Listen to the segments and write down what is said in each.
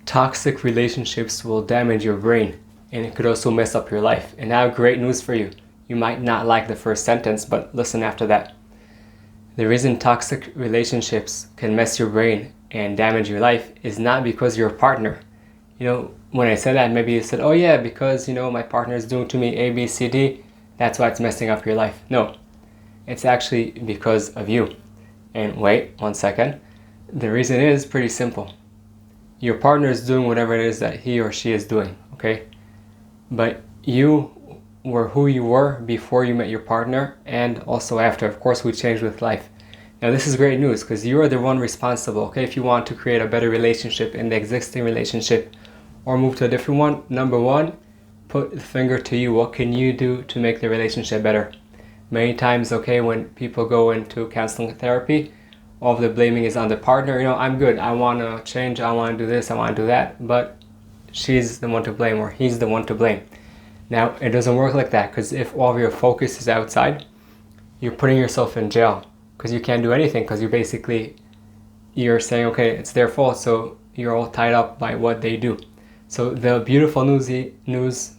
Toxic relationships will damage your brain and it could also mess up your life. And I have great news for you. You might not like the first sentence, but listen after that. The reason toxic relationships can mess your brain and damage your life is not because you're a partner. When I said that, maybe you said, oh yeah, because, my partner is doing to me A, B, C, D, that's why it's messing up your life. No, it's actually because of you. And wait 1 second. The reason is pretty simple. Your partner is doing whatever it is that he or she is doing, okay? But you were who you were before you met your partner and also after. Of course, we change with life. Now, this is great news because you are the one responsible, okay? If you want to create a better relationship in the existing relationship or move to a different one, number one, put the finger to you. What can you do to make the relationship better? Many times, okay, when people go into counseling therapy, all of the blaming is on the partner. I'm good. I want to change. I want to do this. I want to do that. But she's the one to blame or he's the one to blame. Now, it doesn't work like that because if all of your focus is outside, you're putting yourself in jail because you can't do anything because you're saying, okay, it's their fault. So you're all tied up by what they do. So the beautiful news,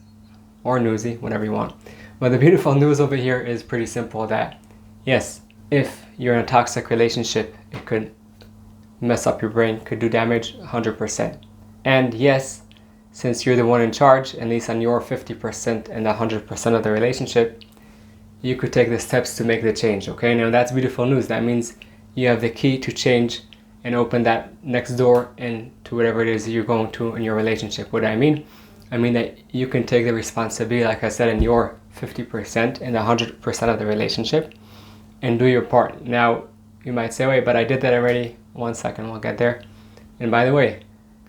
whatever you want. But the beautiful news over here is pretty simple that, yes, if you're in a toxic relationship, it could mess up your brain, could do damage 100%. And yes, since you're the one in charge, at least on your 50% and 100% of the relationship, you could take the steps to make the change, okay? Now that's beautiful news. That means you have the key to change and open that next door into whatever it is you're going to in your relationship. What do I mean? I mean that you can take the responsibility, like I said, in your 50% and 100% of the relationship and do your part. Now, you might say, wait, but I did that already. 1 second, we'll get there. And by the way,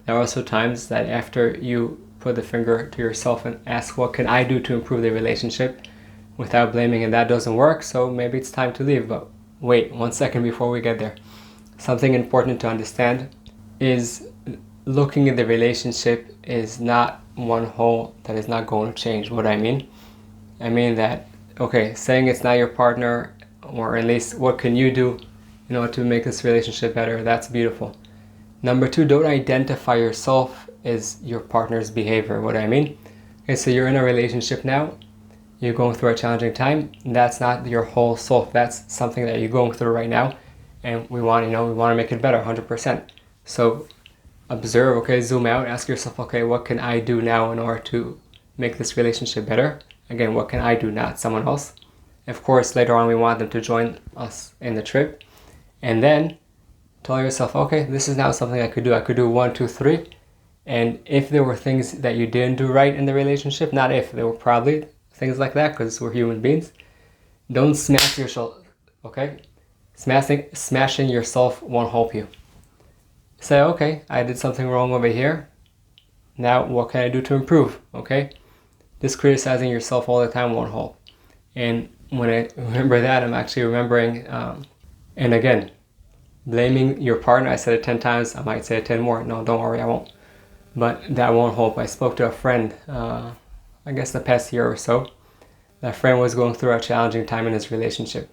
there are also times that after you put the finger to yourself and ask, what can I do to improve the relationship without blaming, and that doesn't work, so maybe it's time to leave. But wait 1 second before we get there. Something important to understand is looking at the relationship is not one whole that is not going to change. What I mean that, okay, saying it's not your partner, or at least what can you do, to make this relationship better, that's beautiful. Number two, don't identify yourself as your partner's behavior. What I mean? Okay, so you're in a relationship now, you're going through a challenging time, that's not your whole self, that's something that you're going through right now, and we want to make it better 100%. So observe, okay, zoom out, ask yourself, okay, what can I do now in order to make this relationship better? Again, what can I do, not someone else? Of course, later on we want them to join us in the trip. And then tell yourself, okay, this is now something I could do. I could do 1, 2, 3. And if there were things that you didn't do right in the relationship, not if, there were probably things like that because we're human beings, don't smash yourself, okay? Smashing yourself won't help you. Say, okay, I did something wrong over here. Now, what can I do to improve, okay? Just criticizing yourself all the time won't help. And when I remember that, I'm actually remembering, and again, blaming your partner, I said it 10 times, I might say it 10 more. No, don't worry, I won't. But that won't help. I spoke to a friend, I guess the past year or so. That friend was going through a challenging time in his relationship.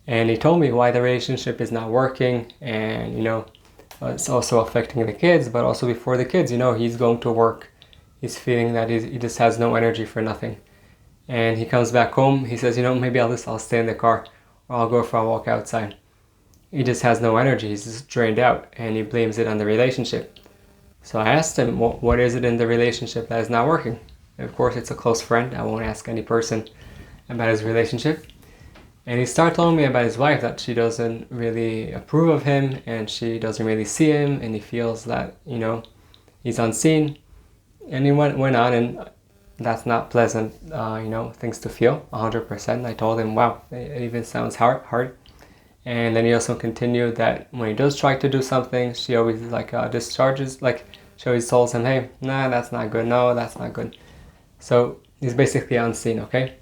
And he told me why the relationship is not working, and, it's also affecting the kids, but also before the kids, he's going to work. He's feeling that he just has no energy for nothing. And he comes back home, he says, maybe I'll stay in the car, or I'll go for a walk outside. He just has no energy, he's just drained out, and he blames it on the relationship. So I asked him, what is it in the relationship that is not working? Of course, it's a close friend, I won't ask any person about his relationship. And he started telling me about his wife, that she doesn't really approve of him, and she doesn't really see him, and he feels that, he's unseen. And he went on, and that's not pleasant, things to feel, 100%. I told him, wow, it even sounds hard. And then he also continued that when he does try to do something, she always discharges, she always tells him, hey, nah, that's not good, no, that's not good. So he's basically unseen, okay?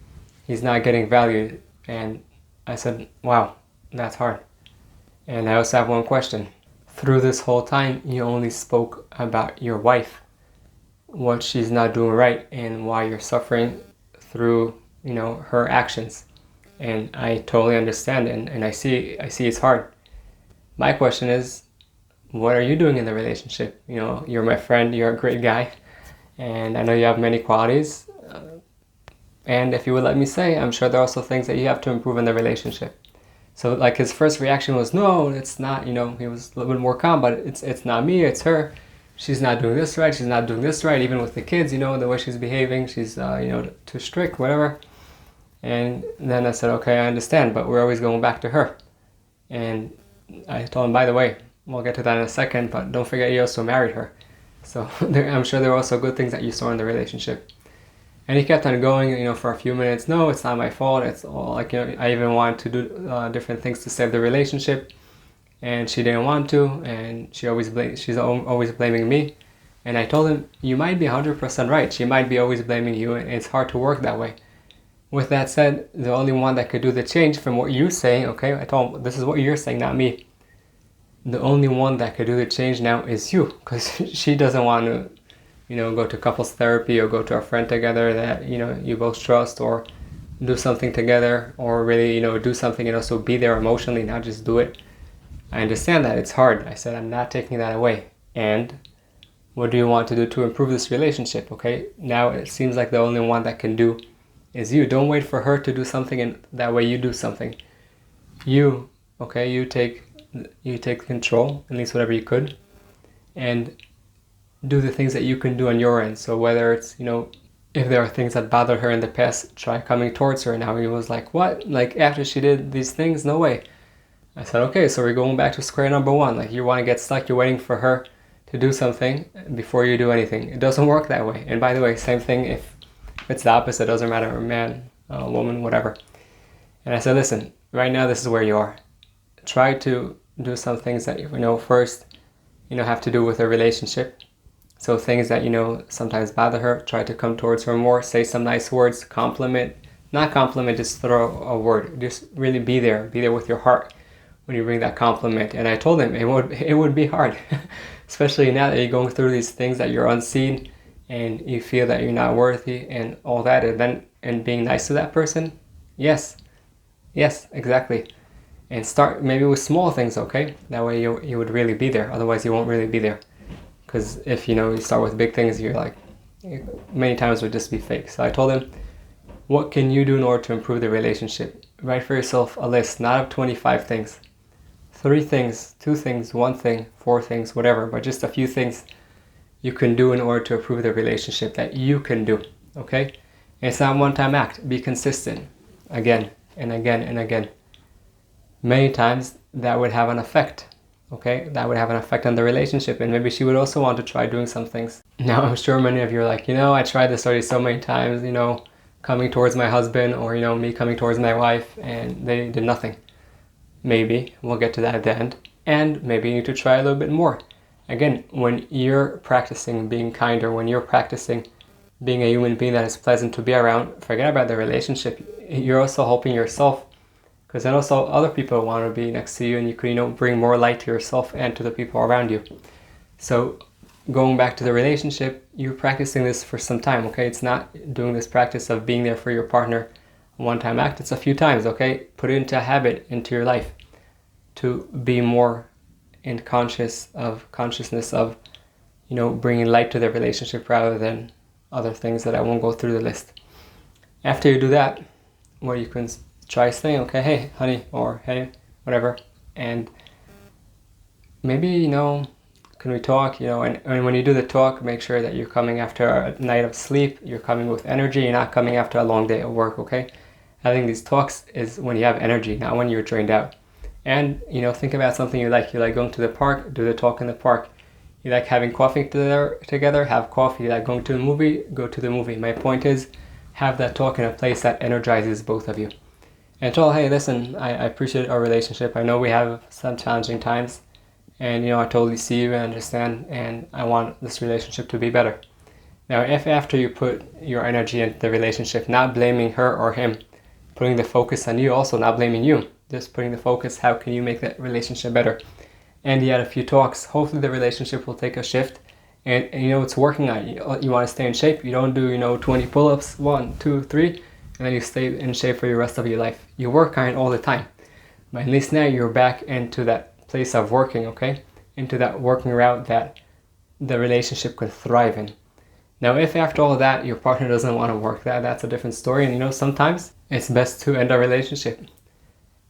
He's not getting valued. And I said, wow, that's hard. And I also have one question. Through this whole time, you only spoke about your wife, what she's not doing right, and why you're suffering through, her actions. And I totally understand, and I see it's hard. My question is, what are you doing in the relationship? You know, you're my friend, you're a great guy, and I know you have many qualities. And if you would let me say, I'm sure there are also things that you have to improve in the relationship. So like his first reaction was, no, it's not, you know, he was a little bit more calm, but it's not me, it's her. She's not doing this right, she's not doing this right, even with the kids, you know, the way she's behaving, she's, you know, too strict, whatever. And then I said, okay, I understand, but we're always going back to her. And I told him, by the way, we'll get to that in a second, but don't forget you also married her. So I'm sure there were also good things that you saw in the relationship. And he kept on going, you know, for a few minutes. No, it's not my fault. It's all like, you know, I even wanted to do different things to save the relationship, and she didn't want to, and she's always blaming me. And I told him, you might be 100% right. She might be always blaming you, and it's hard to work that way. With that said, the only one that could do the change from what you're saying, okay, I told him, this is what you're saying, not me. The only one that could do the change now is you, because she doesn't want to, you know, go to couples therapy or go to a friend together that, you know, you both trust, or do something together, or really, you know, do something and also be there emotionally, not just do it. I understand that it's hard. I said, I'm not taking that away. And what do you want to do to improve this relationship? Okay, now it seems like the only one that can do is you. Don't wait for her to do something and that way you do something. You, okay, you take control, at least whatever you could, and do the things that you can do on your end. So whether it's, you know, if there are things that bothered her in the past, try coming towards her. Now he was like, what? Like, after she did these things? No way. I said, okay, so we're going back to square number one. Like, you want to get stuck, you're waiting for her to do something before you do anything. It doesn't work that way. And by the way, same thing if it's the opposite. It doesn't matter, a man, a woman, whatever. And I said, listen, right now this is where you are. Try to do some things that, you know, first, you know, have to do with a relationship. So things that, you know, sometimes bother her, try to come towards her more, say some nice words, compliment, not compliment, just throw a word. Just really be there with your heart when you bring that compliment. And I told him it would be hard, especially now that you're going through these things that you're unseen and you feel that you're not worthy and all that, and being nice to that person. Yes, exactly. And start maybe with small things, okay? That way you would really be there. Otherwise you won't really be there. Because if, you know, you start with big things, you're like, many times would just be fake. So I told him, what can you do in order to improve the relationship? Write for yourself a list, not of 25 things. 3 things, 2 things, 1 thing, 4 things, whatever, but just a few things you can do in order to improve the relationship that you can do, okay? And it's not a one-time act. Be consistent, again and again and again. Many times that would have an effect. Okay, that would have an effect on the relationship, and maybe she would also want to try doing some things. Now, I'm sure many of you are like, you know, I tried this already so many times, you know, coming towards my husband, or, you know, me coming towards my wife, and they did nothing. Maybe we'll get to that at the end, and maybe you need to try a little bit more. Again, when you're practicing being kinder, when you're practicing being a human being that is pleasant to be around, forget about the relationship. You're also helping yourself, because then also other people want to be next to you, and you can, you know, bring more light to yourself and to the people around you. So going back to the relationship, you're practicing this for some time, okay? It's not doing this practice of being there for your partner, a one-time act. It's a few times, okay? Put it into a habit, into your life, to be more in consciousness of, you know, bringing light to the relationship rather than other things that I won't go through the list. After you do that, what you can try saying, okay, hey, honey, or hey, whatever, and maybe, you know, can we talk, you know, and when you do the talk, make sure that you're coming after a night of sleep, you're coming with energy, you're not coming after a long day of work, okay? Having these talks is when you have energy, not when you're drained out. And, you know, think about something you like going to the park, do the talk in the park. You like having coffee together, have coffee. You like going to a movie, go to the movie. My point is, have that talk in a place that energizes both of you. And tell, hey, listen, I appreciate our relationship. I know we have some challenging times, and, you know, I totally see you and understand, and I want this relationship to be better. Now, if after you put your energy into the relationship, not blaming her or him, putting the focus on you, also not blaming you, just putting the focus, how can you make that relationship better? And you had a few talks, hopefully the relationship will take a shift, and you know, it's working out. You want to stay in shape. You don't do, you know, 20 pull-ups, 1, 2, 3, and then you stay in shape for the rest of your life. You work on it all the time, but at least now you're back into that place of working, okay? into that working route that the relationship could thrive in. Now, if after all that your partner doesn't want to work that's a different story. And sometimes it's best to end a relationship.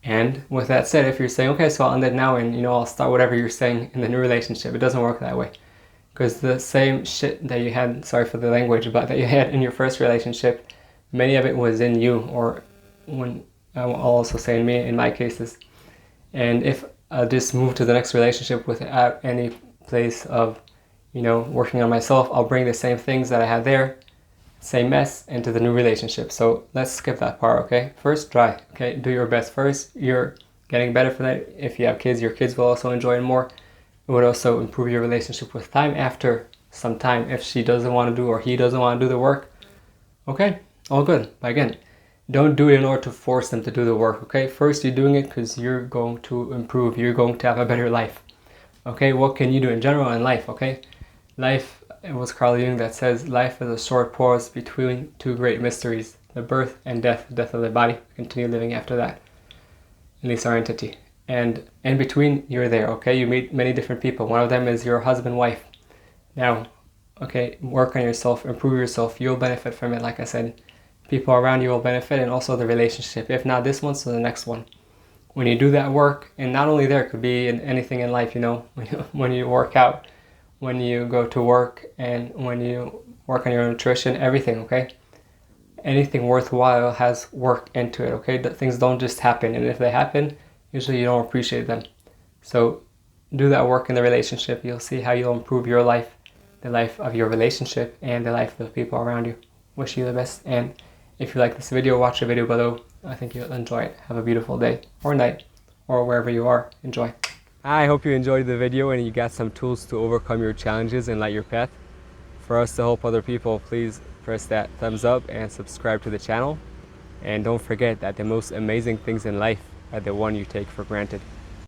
And with that said, if you're saying, okay, so I'll end it now and I'll start whatever you're saying in the new relationship, it doesn't work that way. Because the same shit that you had, sorry for the language, but that you had in your first relationship, many of it was in you, or when I'll also say in me, in my cases. And if I just move to the next relationship without any place of working on myself, I'll bring the same things that I had there, same mess, into the new relationship. So let's skip that part, okay? First, try, okay? Do your best first. You're getting better for that. If you have kids, your kids will also enjoy it more. It would also improve your relationship with time. After some time, if she doesn't want to do or he doesn't want to do the work, okay, all good. But again, don't do it in order to force them to do the work, okay? First, you're doing it because you're going to improve. You're going to have a better life, okay? What can you do in general in life, okay? Life, it was Carl Jung that says, life is a short pause between two great mysteries, the birth and death of the body. Continue living after that, at least our entity. And in between, you're there, okay? You meet many different people. One of them is your husband, wife. Now, okay, work on yourself, improve yourself. You'll benefit from it, like I said. People around you will benefit, and also the relationship. If not this one, so the next one. When you do that work, and not only there, it could be in anything in life, when you work out, when you go to work, and when you work on your nutrition, everything, okay? Anything worthwhile has work into it, okay? Things don't just happen, and if they happen, usually you don't appreciate them. So do that work in the relationship. You'll see how you'll improve your life, the life of your relationship, and the life of the people around you. Wish you the best, and if you like this video, watch the video below. I think you'll enjoy it. Have a beautiful day or night or wherever you are. Enjoy. I hope you enjoyed the video and you got some tools to overcome your challenges and light your path. For us to help other people, please press that thumbs up and subscribe to the channel. And don't forget that the most amazing things in life are the one you take for granted.